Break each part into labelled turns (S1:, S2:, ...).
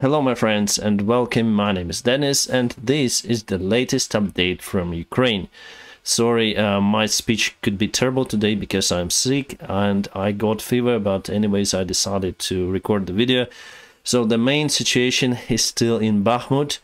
S1: Hello my friends and welcome, my name is Dennis and this is the latest update from Ukraine. Sorry, my speech could be terrible today because I'm sick and I got fever, but anyways I decided to record the video. So the main situation is still in Bakhmut.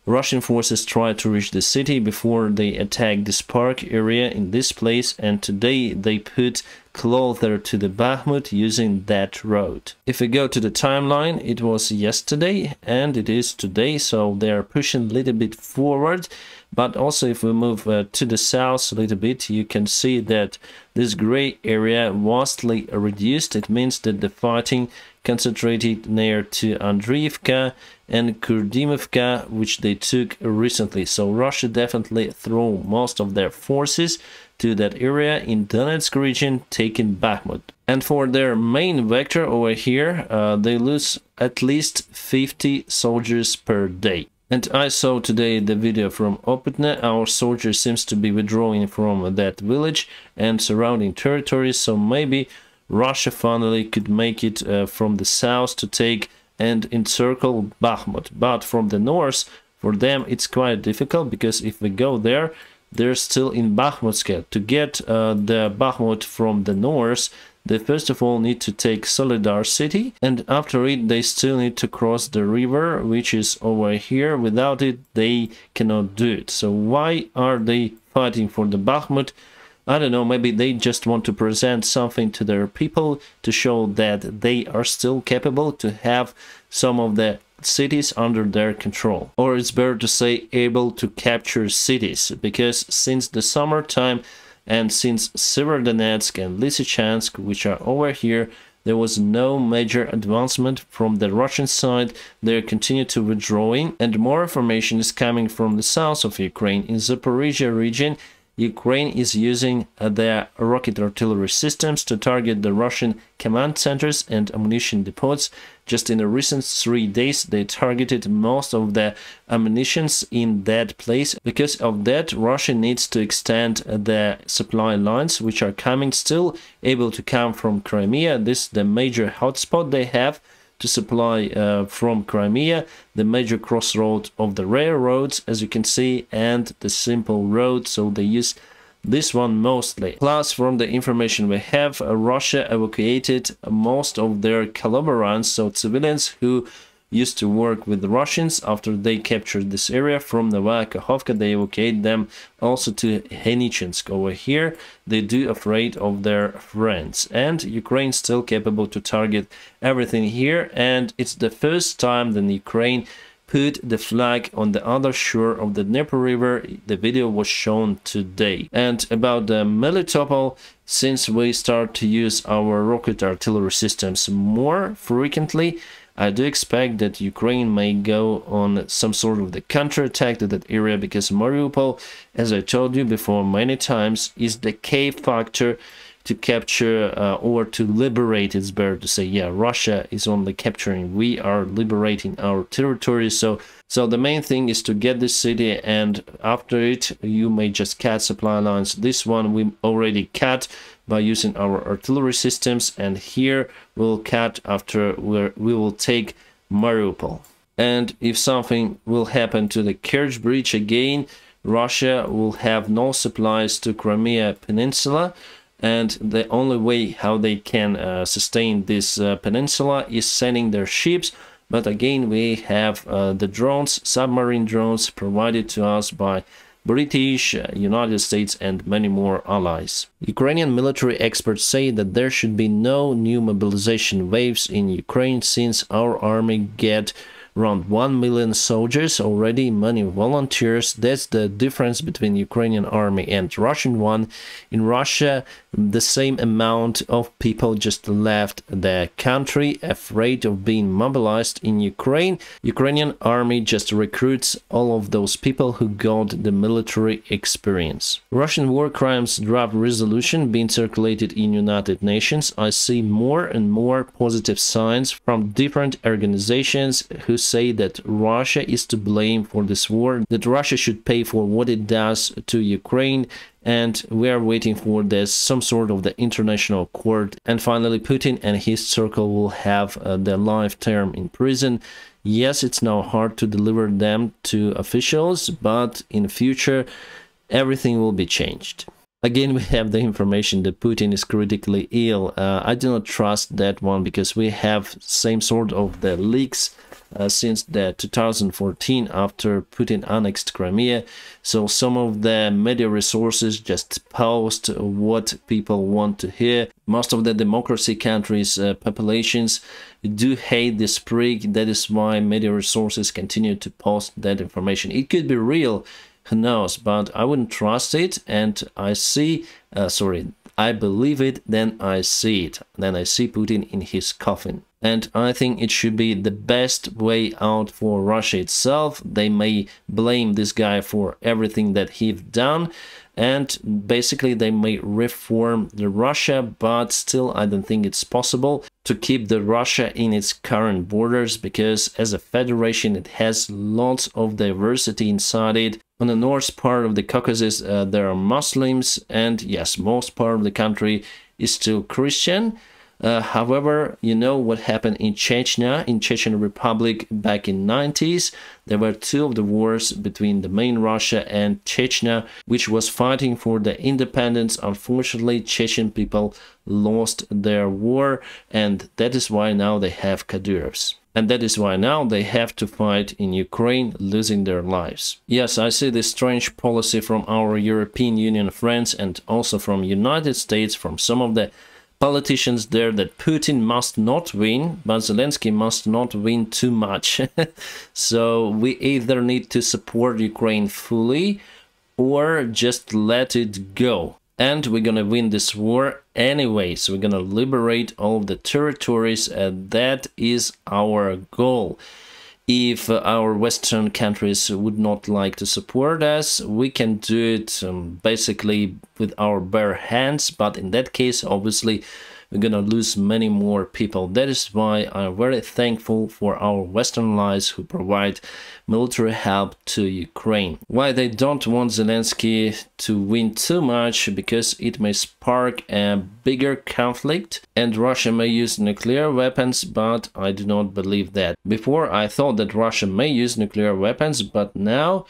S1: Russian forces try to reach the city before they attack this park area in this place, and today they put closer to the Bakhmut using that road. If we go to the timeline, it was yesterday and it is today, so they are pushing a little bit forward. But also if we move to the south a little bit, you can see that this gray area vastly reduced. It means that the fighting concentrated near to Andriivka and Kurdimovka, which they took recently. So Russia definitely threw most of their forces to that area in Donetsk region, taking Bakhmut. And for their main vector over here, they lose at least 50 soldiers per day. And I saw today the video from Opitne. Our soldiers seems to be withdrawing from that village and surrounding territories, so maybe Russia finally could make it from the south to take and encircle Bakhmut. But from the north, for them it's quite difficult, because if we go there, they're still in Bakhmutsk. To get the Bakhmut from the north, they first of all need to take Solidar city, and after it they still need to cross the river, which is over here. Without it they cannot do it. So why are they fighting for the Bakhmut? I don't know, maybe they just want to present something to their people to show that they are still capable to have some of the cities under their control. Or it's better to say able to capture cities, because since the summertime and since Severodonetsk and Lysychansk, which are over here, there was no major advancement from the Russian side. They continue to withdrawing, and more information is coming from the south of Ukraine. In Zaporizhia region, Ukraine is using their rocket artillery systems to target the Russian command centers and ammunition depots. Just in the recent 3 days, they targeted most of the ammunitions in that place. Because of that, Russia needs to extend the supply lines, which are coming, still able to come from Crimea. This is the major hotspot they have to supply from Crimea, the major crossroad of the railroads, as you can see, and the simple road, so they use this one mostly. Plus, from the information we have, Russia evacuated most of their collaborators, so civilians who used to work with the Russians. After they captured this area from Novaya Kakhovka, they evacuate them also to Henichinsk. Over here they do afraid of their friends, and Ukraine still capable to target everything here. And it's the first time that Ukraine put the flag on the other shore of the Dnieper River. The video was shown today. And about the Melitopol, since we start to use our rocket artillery systems more frequently, I do expect that Ukraine may go on some sort of the counterattack to that area, because Mariupol, as I told you before many times, is the key factor to capture or to liberate. It's better to say, yeah, Russia is only capturing, we are liberating our territory. So the main thing is to get this city, and after it you may just cut supply lines. This one we already cut by using our artillery systems, and here we'll cut after we will take Mariupol. And if something will happen to the Kerch Bridge again, Russia will have no supplies to Crimea Peninsula, and the only way how they can sustain this peninsula is sending their ships. But again, we have the drones, submarine drones, provided to us by British, United States and many more allies. Ukrainian military experts say that there should be no new mobilization waves in Ukraine, since our army get around 1 million soldiers already, many volunteers. That's the difference between Ukrainian army and Russian one. In Russia, the same amount of people just left the country afraid of being mobilized. In Ukrainian army just recruits all of those people who got the military experience. Russian war crimes draft resolution being circulated in United Nations. I see more and more positive signs from different organizations who say that Russia is to blame for this war, that Russia should pay for what it does to Ukraine, and we are waiting for this some sort of the international court. And finally, Putin and his circle will have their life term in prison. Yes, it's now hard to deliver them to officials, but in future everything will be changed. Again, we have the information that Putin is critically ill. I do not trust that one, because we have same sort of the leaks since the 2014 after Putin annexed Crimea. So some of the media resources just post what people want to hear. Most of the democracy countries' populations do hate this prig. That is why media resources continue to post that information. It could be real, who knows, but I wouldn't trust it. And I believe it, then I see it. Then I see Putin in his coffin. And I think it should be the best way out for Russia itself. They may blame this guy for everything that he's done, and basically they may reform the Russia, but still I don't think it's possible to keep the Russia in its current borders, because as a federation it has lots of diversity inside it. On the north part of the Caucasus there are Muslims, and yes, most part of the country is still Christian. However, you know what happened in Chechnya, in Chechen Republic back in 90s. There were two of the wars between the main Russia and Chechnya, which was fighting for the independence. Unfortunately, Chechen people lost their war, and that is why now they have Kadyrovs. And that is why now they have to fight in Ukraine, losing their lives. Yes, I see this strange policy from our European Union friends and also from United States, from some of the politicians there, that Putin must not win, but Zelensky must not win too much. So we either need to support Ukraine fully or just let it go. And we're gonna win this war anyway, so we're gonna liberate all the territories, and that is our goal. If our Western countries would not like to support us, we can do it basically with our bare hands, but in that case, obviously, we're gonna lose many more people. That is why I'm very thankful for our Western allies who provide military help to Ukraine. Why they don't want Zelensky to win too much? Because it may spark a bigger conflict and Russia may use nuclear weapons, but I do not believe that. Before I thought that Russia may use nuclear weapons, but now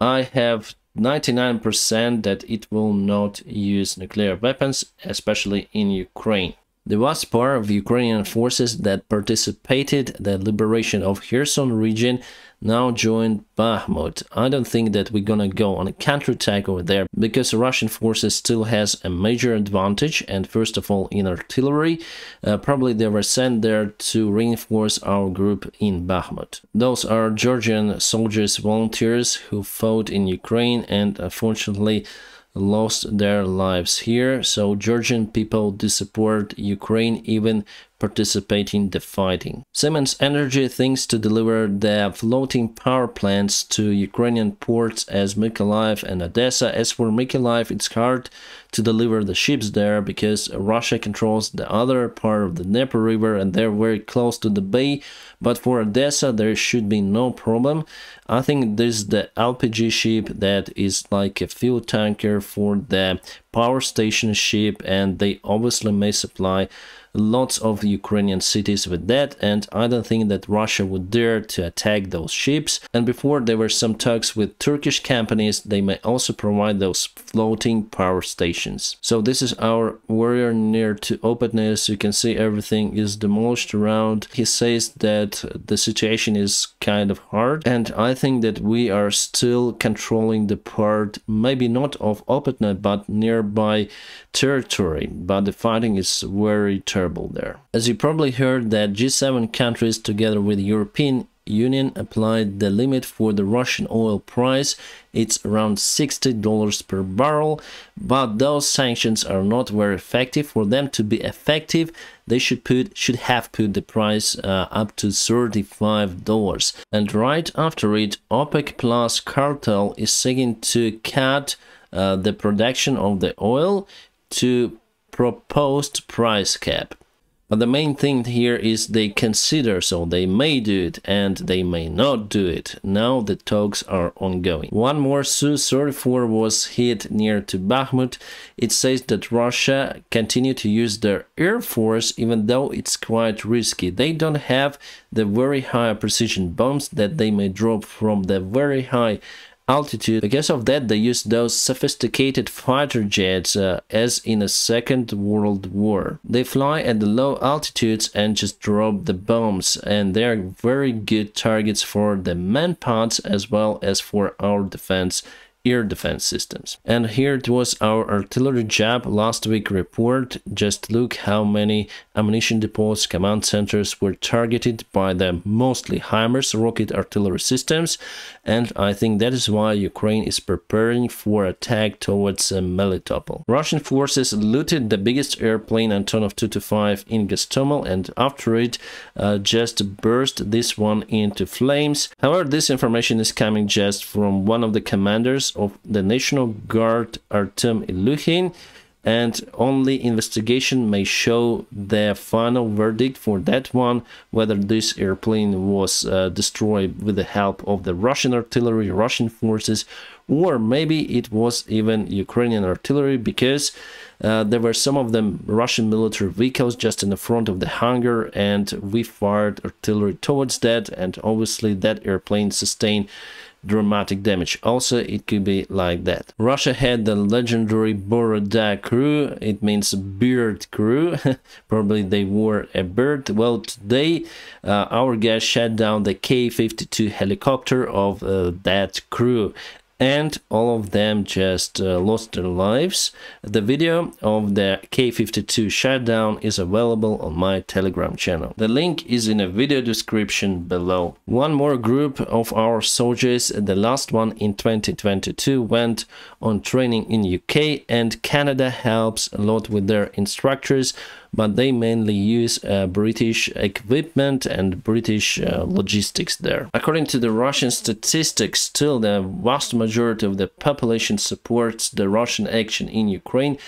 S1: I have 99% that it will not use nuclear weapons, especially in Ukraine. The vast part of Ukrainian forces that participated in the liberation of Kherson region now joined Bakhmut. I don't think that we're gonna go on a counterattack over there, because Russian forces still has a major advantage, and first of all in artillery. Probably they were sent there to reinforce our group in Bakhmut. Those are Georgian soldiers, volunteers who fought in Ukraine and unfortunately lost their lives here. So Georgian people do support Ukraine, even participating in the fighting. Siemens Energy thinks to deliver the floating power plants to Ukrainian ports as Mykolaiv and Odessa. As for Mykolaiv, it's hard to deliver the ships there because Russia controls the other part of the Dnieper River and they're very close to the bay. But for Odessa, there should be no problem. I think this is the LPG ship that is like a fuel tanker for the power station ship, and they obviously may supply lots of Ukrainian cities with that, and I don't think that Russia would dare to attack those ships. And before there were some talks with Turkish companies, they may also provide those floating power stations. So this is our warrior near to openness. You can see everything is demolished around. He says that the situation is kind of hard, and I think that we are still controlling the part, maybe not of openness, but nearby territory, but the fighting is very terrible there. As you probably heard, that G7 countries together with the European Union applied the limit for the Russian oil price. It's around $60 per barrel, but those sanctions are not very effective. For them to be effective, they should have put the price up to $35. And right after it, OPEC Plus cartel is seeking to cut the production of the oil to proposed price cap. But the main thing here is they consider, so they may do it and they may not do it. Now the talks are ongoing. One more Su-34 was hit near to Bakhmut. It says that Russia continue to use their air force even though it's quite risky. They don't have the very high precision bombs that they may drop from the very high altitude. Because of that, they use those sophisticated fighter jets as in a Second World War. They fly at the low altitudes and just drop the bombs, and they are very good targets for the manpads as well as for our air defense systems. And here it was our artillery job last week report. Just look how many ammunition depots, command centers were targeted by the mostly HIMARS rocket artillery systems, and I think that is why Ukraine is preparing for attack towards Melitopol. Russian forces looted the biggest airplane Antonov 225 in Gostomel, and after it just burst this one into flames. However, this information is coming just from one of the commanders of the National Guard, Artem Ilyukhin, and only investigation may show the final verdict for that one, whether this airplane was destroyed with the help of the Russian artillery, Russian forces, or maybe it was even Ukrainian artillery, because there were some of them Russian military vehicles just in the front of the hangar, and we fired artillery towards that, and obviously that airplane sustained dramatic damage. Also, it could be like that. Russia had the legendary Boroda crew. It means beard crew. Probably they wore a beard. Well, today our guys shot down the K-52 helicopter of that crew, and all of them just lost their lives. The video of the K-52 shutdown is available on my Telegram channel. The link is in a video description below. One more group of our soldiers, the last one in 2022, went on training in UK, and Canada helps a lot with their instructors, but they mainly use British equipment and British logistics there. According to the Russian statistics, still the vast majority of the population supports the Russian action in Ukraine.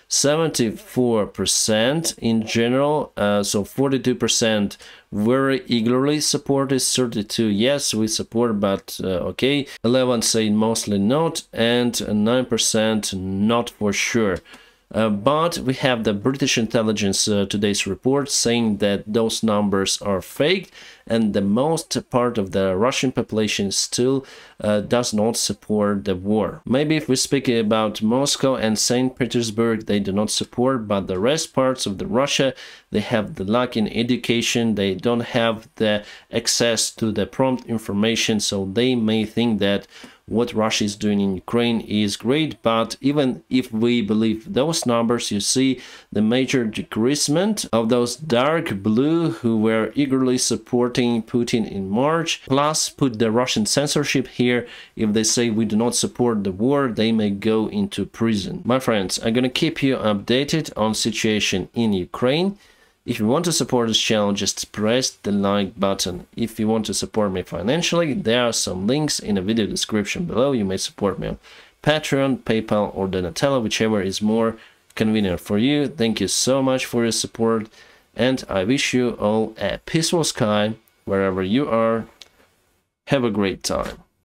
S1: 74% in general, so 42% very eagerly supported, 32 yes we support but okay, 11 say mostly not, and 9% not for sure. But we have the British intelligence today's report saying that those numbers are fake, and the most part of the Russian population still does not support the war. Maybe if we speak about Moscow and St. Petersburg, they do not support, but the rest parts of the Russia, they have the lack in education, they don't have the access to the prompt information, so they may think that what Russia is doing in Ukraine is great. But even if we believe those numbers, you see the major decreasement of those dark blue who were eagerly supporting Putin in March, plus put the Russian censorship here. If they say we do not support the war, they may go into prison. My friends, I'm gonna keep you updated on situation in Ukraine. If you want to support this channel, just press the like button. If you want to support me financially, there are some links in the video description below. You may support me on Patreon, PayPal, or Donatello, whichever is more convenient for you. Thank you so much for your support, and I wish you all a peaceful sky wherever you are. Have a great time.